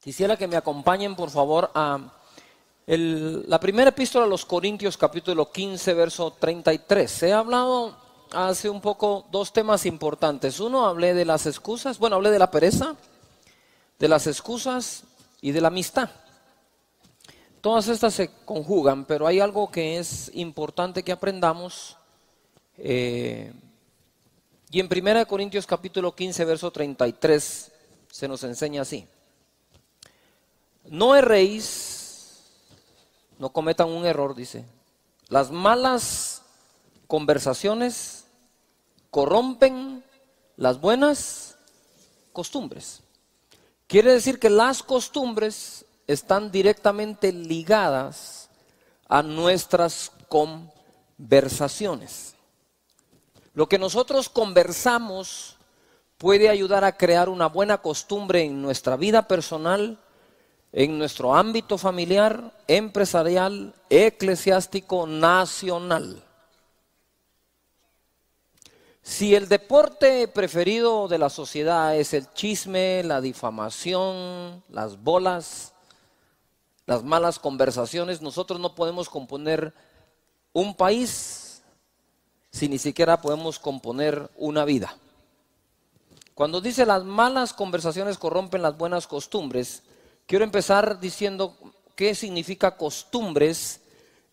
Quisiera que me acompañen, por favor, a la primera epístola a los Corintios, capítulo 15, verso 33. He hablado hace un poco dos temas importantes. Uno, hablé de las excusas, hablé de la pereza, de las excusas y de la amistad. Todas estas se conjugan, pero hay algo que es importante que aprendamos. Y en 1 Corintios capítulo 15, verso 33, se nos enseña así. No erréis, no cometan un error, dice. Las malas conversaciones corrompen las buenas costumbres. Quiere decir que las costumbres están directamente ligadas a nuestras conversaciones. Lo que nosotros conversamos puede ayudar a crear una buena costumbre en nuestra vida personal, en nuestro ámbito familiar, empresarial, eclesiástico, nacional. Si el deporte preferido de la sociedad es el chisme, la difamación, las bolas, las malas conversaciones, nosotros no podemos componer un país si ni siquiera podemos componer una vida. Cuando dice las malas conversaciones corrompen las buenas costumbres, quiero empezar diciendo qué significa costumbres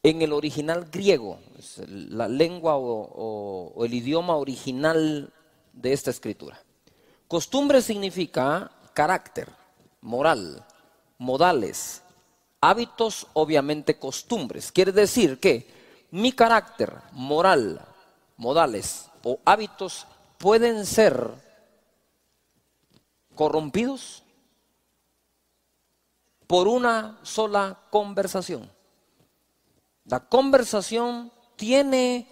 en el original griego, es la lengua o el idioma original de esta escritura. Costumbre significa carácter, moral, modales, hábitos, obviamente costumbres. Quiere decir que mi carácter, moral, modales o hábitos pueden ser corrompidos por una sola conversación. La conversación tiene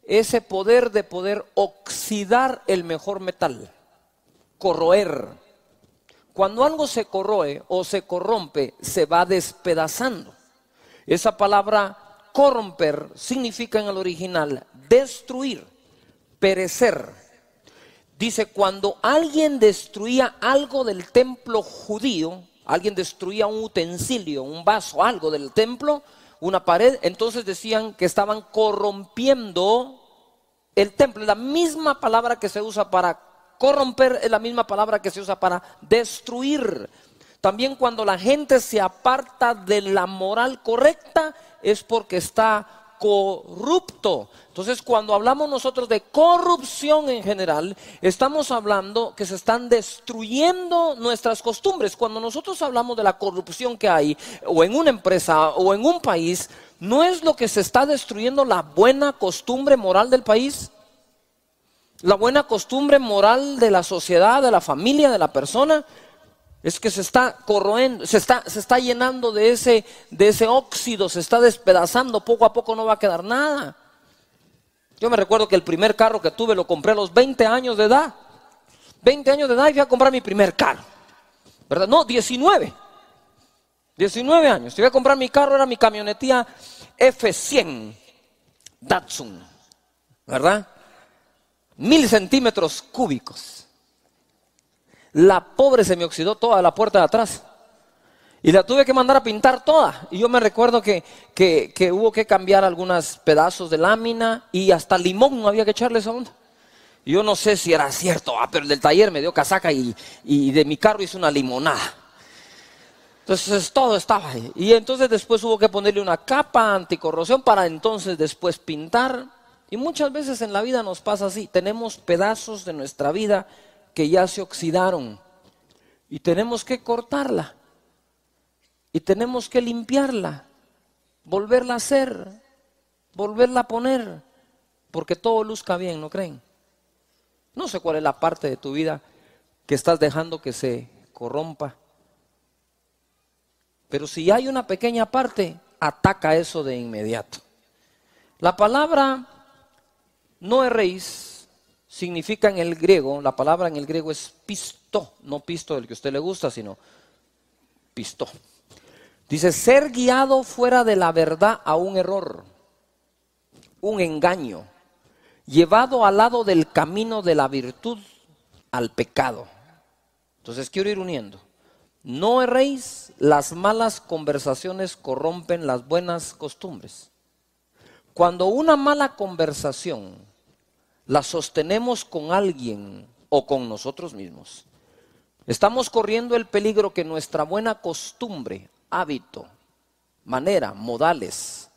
ese poder de poder oxidar el mejor metal, corroer. Cuando algo se corroe o se corrompe, se va despedazando. Esa palabra corromper significa en el original destruir, perecer. Dice, cuando alguien destruía algo del templo judío, alguien destruía un utensilio, un vaso, algo del templo, una pared, entonces decían que estaban corrompiendo el templo. La misma palabra que se usa para corromper es la misma palabra que se usa para destruir. También cuando la gente se aparta de la moral correcta es porque está corrupto. Entonces, cuando hablamos nosotros de corrupción en general, estamos hablando que se están destruyendo nuestras costumbres. Cuando nosotros hablamos de la corrupción que hay, o en una empresa, o en un país, ¿no es lo que se está destruyendo la buena costumbre moral del país? La buena costumbre moral de la sociedad, de la familia, de la persona. Es que se está corroendo, se está llenando de ese óxido, se está despedazando, poco a poco no va a quedar nada. Yo me recuerdo que el primer carro que tuve lo compré a los 20 años de edad. 20 años de edad y fui a comprar mi primer carro. ¿Verdad? No, 19. 19 años. Fui a comprar mi carro, era mi camionetía F100 Datsun. ¿Verdad? 1000 centímetros cúbicos. La pobre se me oxidó toda la puerta de atrás y la tuve que mandar a pintar toda. Y yo me recuerdo que hubo que cambiar algunos pedazos de lámina y hasta limón no había que echarle esa onda. Y yo no sé si era cierto, pero el del taller me dio casaca y de mi carro hizo una limonada. Entonces todo estaba ahí. Y entonces después hubo que ponerle una capa anticorrosión para entonces después pintar. Y muchas veces en la vida nos pasa así. Tenemos pedazos de nuestra vida que ya se oxidaron y tenemos que cortarla y tenemos que limpiarla, volverla a hacer, volverla a poner, porque todo luzca bien, ¿no creen? No sé cuál es la parte de tu vida que estás dejando que se corrompa, pero si hay una pequeña parte, ataca eso de inmediato. La palabra no erréis significa en el griego, la palabra en el griego es pisto, no pisto del que a usted le gusta, sino pisto. Dice, ser guiado fuera de la verdad a un error, un engaño, llevado al lado del camino de la virtud al pecado. Entonces quiero ir uniendo. no erréis, las malas conversaciones corrompen las buenas costumbres. Cuando una mala conversación la sostenemos con alguien o con nosotros mismos, estamos corriendo el peligro que nuestra buena costumbre, hábito, manera, modales,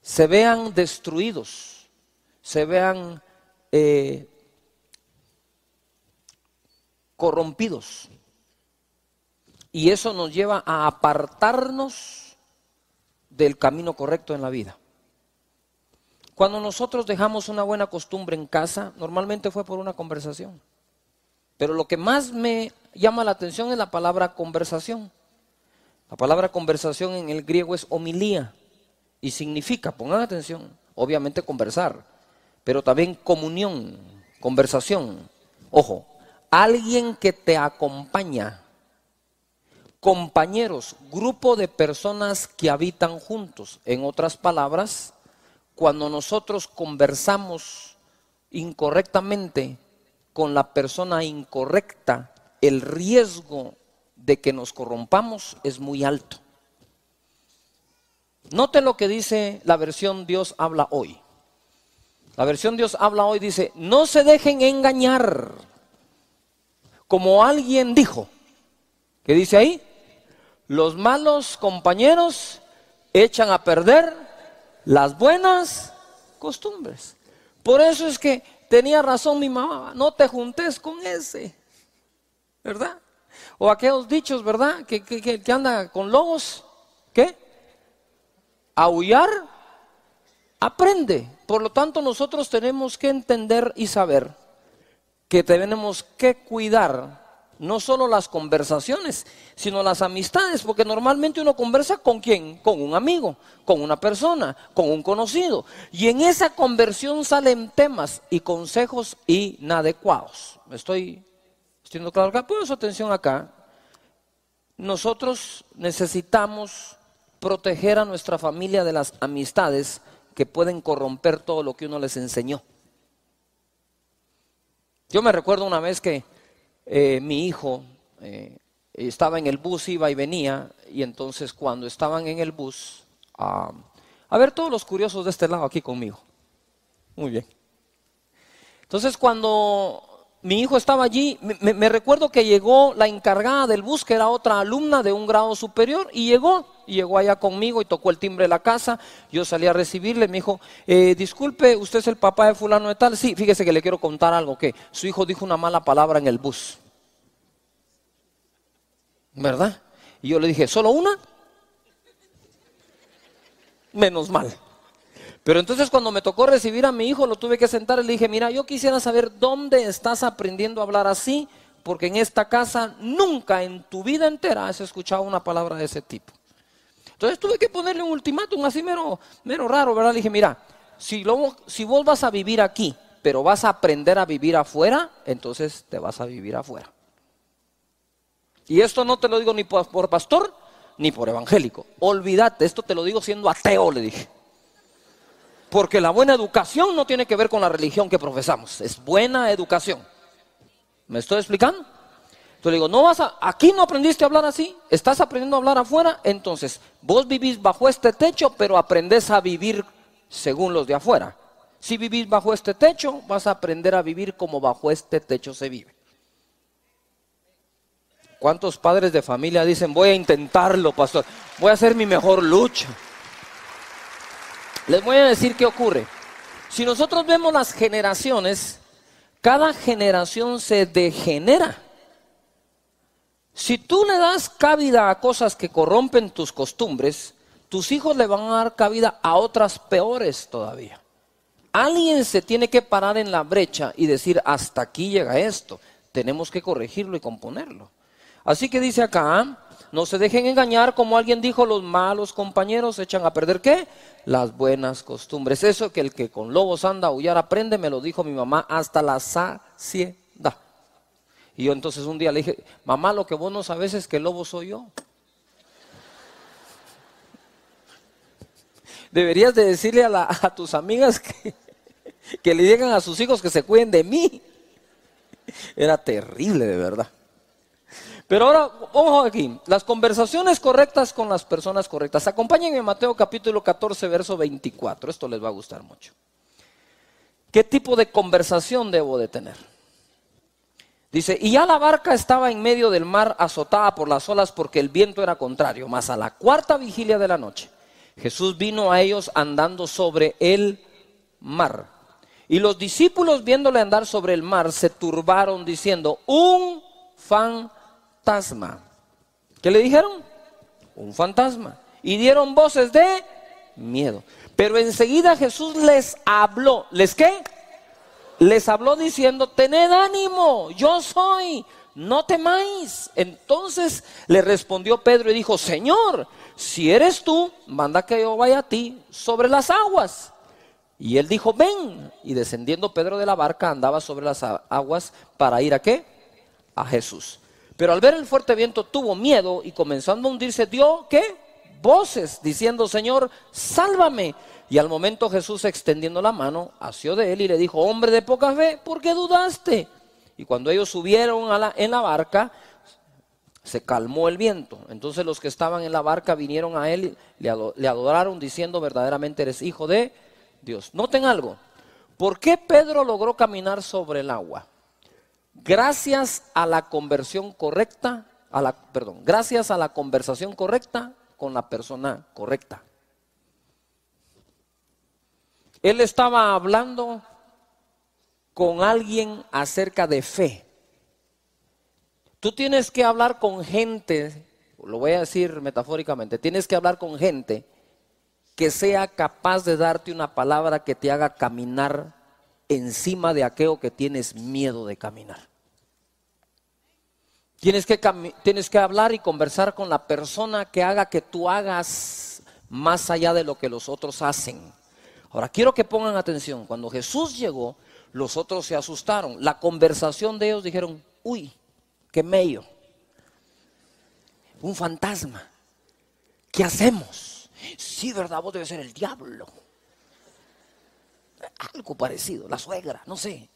se vean destruidos, se vean corrompidos. Y eso nos lleva a apartarnos del camino correcto en la vida. Cuando nosotros dejamos una buena costumbre en casa, normalmente fue por una conversación. Pero lo que más me llama la atención es la palabra conversación. La palabra conversación en el griego es homilía y significa, pongan atención, obviamente conversar, pero también comunión, conversación. Ojo, alguien que te acompaña, compañeros, grupo de personas que habitan juntos. En otras palabras, cuando nosotros conversamos incorrectamente con la persona incorrecta, el riesgo de que nos corrompamos es muy alto. Note lo que dice la versión Dios habla hoy. La versión Dios habla hoy dice: no se dejen engañar, como alguien dijo. ¿Qué dice ahí? Los malos compañeros echan a perder las buenas costumbres. Por eso es que tenía razón mi mamá: no te juntes con ese, ¿verdad? O aquellos dichos, ¿verdad? Que anda con lobos, ¿qué? Aullar aprende. Por lo tanto, nosotros tenemos que entender y saber que tenemos que cuidar no solo las conversaciones, sino las amistades, porque normalmente uno conversa ¿con quién? Con un amigo, con una persona, con un conocido, y en esa conversión salen temas y consejos inadecuados. ¿Estoy siendo claro acá? Pongan su atención acá. Nosotros necesitamos proteger a nuestra familia de las amistades que pueden corromper todo lo que uno les enseñó. Yo me recuerdo una vez que mi hijo estaba en el bus, iba y venía, y entonces cuando estaban en el bus, a ver todos los curiosos de este lado aquí conmigo. Muy bien. Entonces cuando mi hijo estaba allí, me recuerdo que llegó la encargada del bus, que era otra alumna de un grado superior, y llegó allá conmigo y tocó el timbre de la casa. Yo salí a recibirle, me dijo: disculpe, ¿usted es el papá de fulano de tal? Sí, fíjese que le quiero contar algo, que su hijo dijo una mala palabra en el bus, ¿verdad? Y yo le dije: ¿solo una? Menos mal. Pero entonces cuando me tocó recibir a mi hijo, lo tuve que sentar y le dije: mira, yo quisiera saber dónde estás aprendiendo a hablar así, porque en esta casa nunca en tu vida entera has escuchado una palabra de ese tipo. Entonces tuve que ponerle un ultimátum así mero raro, ¿verdad? Le dije: mira, si vos vas a vivir aquí, pero vas a aprender a vivir afuera, entonces te vas a vivir afuera. Y esto no te lo digo ni por pastor, ni por evangélico. Olvídate, esto te lo digo siendo ateo, le dije. Porque la buena educación no tiene que ver con la religión que profesamos, es buena educación. ¿Me estoy explicando? Entonces le digo: aquí no aprendiste a hablar así, estás aprendiendo a hablar afuera, entonces vos vivís bajo este techo, pero aprendés a vivir según los de afuera. Si vivís bajo este techo, vas a aprender a vivir como bajo este techo se vive. ¿Cuántos padres de familia dicen: voy a intentarlo, pastor, voy a hacer mi mejor lucha? Les voy a decir qué ocurre. Si nosotros vemos las generaciones, cada generación se degenera. Si tú le das cabida a cosas que corrompen tus costumbres, tus hijos le van a dar cabida a otras peores todavía. Alguien se tiene que parar en la brecha y decir: hasta aquí llega esto, tenemos que corregirlo y componerlo. Así que dice acá: no se dejen engañar, como alguien dijo, los malos compañeros echan a perder ¿qué? Las buenas costumbres. Eso que el que con lobos anda a aullar aprende, me lo dijo mi mamá hasta la saciedad. Y yo entonces un día le dije: mamá, lo que vos no sabes es que el lobo soy yo. Deberías de decirle a tus amigas que le digan a sus hijos que se cuiden de mí. Era terrible, de verdad. Pero ahora, ojo aquí, las conversaciones correctas con las personas correctas. Acompáñenme en Mateo capítulo 14, verso 24. Esto les va a gustar mucho. ¿Qué tipo de conversación debo de tener? Dice, y ya la barca estaba en medio del mar, azotada por las olas porque el viento era contrario. Mas a la cuarta vigilia de la noche, Jesús vino a ellos andando sobre el mar. Y los discípulos, viéndole andar sobre el mar, se turbaron diciendo, un fantasma. ¿Qué le dijeron? Un fantasma. Y dieron voces de miedo. Pero enseguida Jesús les habló. ¿Les qué? Les habló diciendo, tened ánimo, yo soy, no temáis. Entonces le respondió Pedro y dijo, Señor, si eres tú, manda que yo vaya a ti sobre las aguas. Y él dijo, ven. Y descendiendo Pedro de la barca, andaba sobre las aguas para ir ¿a qué? A Jesús. Pero al ver el fuerte viento tuvo miedo y comenzando a hundirse dio ¿qué? Voces diciendo, Señor, sálvame. Y al momento Jesús, extendiendo la mano, asió de él y le dijo, hombre de poca fe, ¿por qué dudaste? Y cuando ellos subieron en la barca, se calmó el viento. Entonces los que estaban en la barca vinieron a él, le adoraron diciendo, verdaderamente eres hijo de Dios. Noten algo, ¿por qué Pedro logró caminar sobre el agua? Gracias a la conversión correcta, gracias a la conversación correcta con la persona correcta. Él estaba hablando con alguien acerca de fe. Tú tienes que hablar con gente, lo voy a decir metafóricamente, tienes que hablar con gente que sea capaz de darte una palabra que te haga caminar encima de aquello que tienes miedo de caminar. Tienes que hablar y conversar con la persona que haga que tú hagas más allá de lo que los otros hacen. Ahora quiero que pongan atención, cuando Jesús llegó, los otros se asustaron. La conversación de ellos dijeron, uy, qué mello, un fantasma, ¿qué hacemos? Sí, ¿verdad? Vos debes ser el diablo. Algo parecido, la suegra, no sé.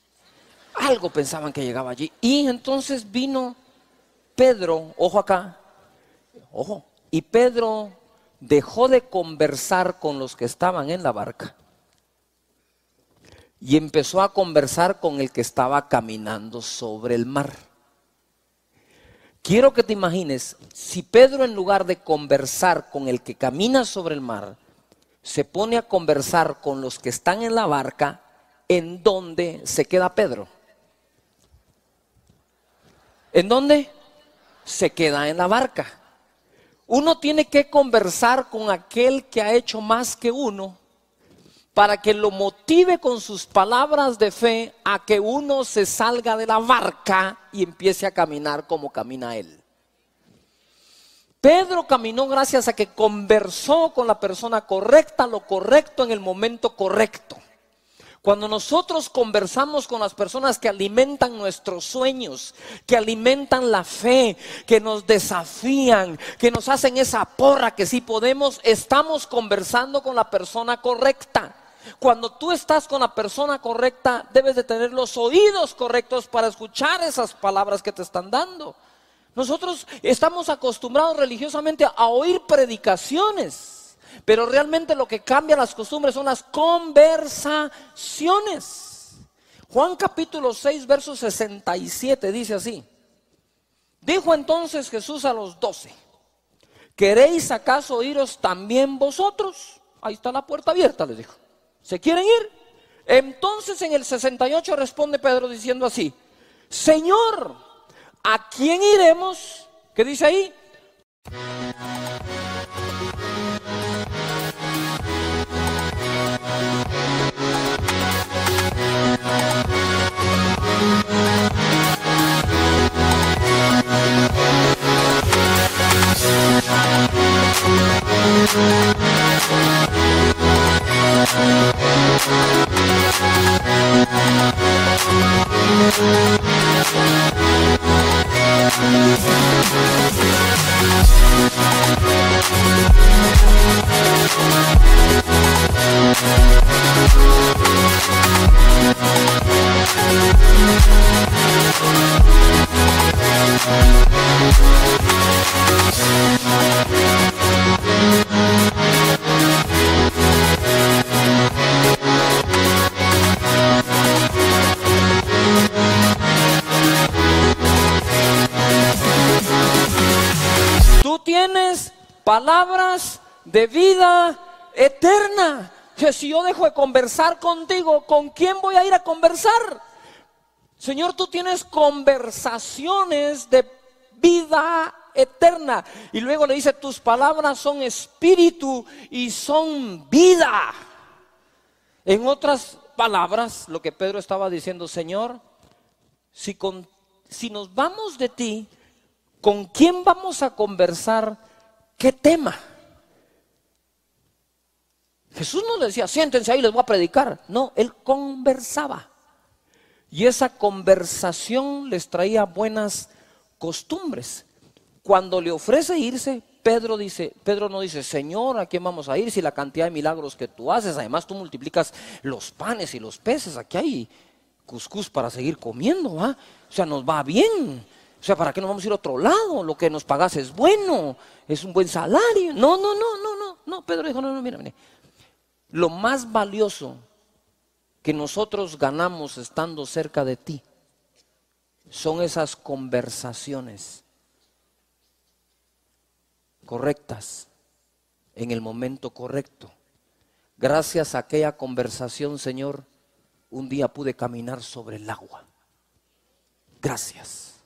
Algo pensaban que llegaba allí. Y entonces vino Pedro, ojo acá, ojo, y Pedro dejó de conversar con los que estaban en la barca y empezó a conversar con el que estaba caminando sobre el mar. Quiero que te imagines, si Pedro, en lugar de conversar con el que camina sobre el mar, se pone a conversar con los que están en la barca, ¿en dónde se queda Pedro? ¿En dónde? Se queda en la barca. Uno tiene que conversar con aquel que ha hecho más que uno para que lo motive con sus palabras de fe a que uno se salga de la barca y empiece a caminar como camina él. Pedro caminó gracias a que conversó con la persona correcta, lo correcto en el momento correcto. Cuando nosotros conversamos con las personas que alimentan nuestros sueños, que alimentan la fe, que nos desafían, que nos hacen esa porra que sí podemos, estamos conversando con la persona correcta. Cuando tú estás con la persona correcta, debes de tener los oídos correctos para escuchar esas palabras que te están dando. Nosotros estamos acostumbrados religiosamente a oír predicaciones, pero realmente lo que cambia las costumbres son las conversaciones. Juan capítulo 6, verso 67 dice así: dijo entonces Jesús a los 12: ¿queréis acaso iros también vosotros? Ahí está la puerta abierta, les dijo. ¿Se quieren ir? Entonces en el 68 responde Pedro diciendo así: Señor, ¿a quién iremos? ¿Qué dice ahí? palabras de vida eterna. Si yo dejo de conversar contigo, ¿con quién voy a ir a conversar? Señor, tú tienes conversaciones de vida eterna. Y luego le dice, tus palabras son espíritu y son vida. En otras palabras, lo que Pedro estaba diciendo, Señor, si nos vamos de ti, ¿con quién vamos a conversar? ¿Qué tema? Jesús no le decía, siéntense ahí, les voy a predicar. No, él conversaba. Y esa conversación les traía buenas costumbres. Cuando le ofrece irse, Pedro no dice, Señor, ¿a quién vamos a ir si la cantidad de milagros que tú haces? Además tú multiplicas los panes y los peces. Aquí hay cuscús para seguir comiendo, ¿va? O sea, nos va bien. O sea, ¿para qué nos vamos a ir a otro lado? Lo que nos pagas es bueno, es un buen salario. No, Pedro dijo, no, mira. Lo más valioso que nosotros ganamos estando cerca de ti son esas conversaciones correctas en el momento correcto. Gracias a aquella conversación, Señor, un día pude caminar sobre el agua. Gracias.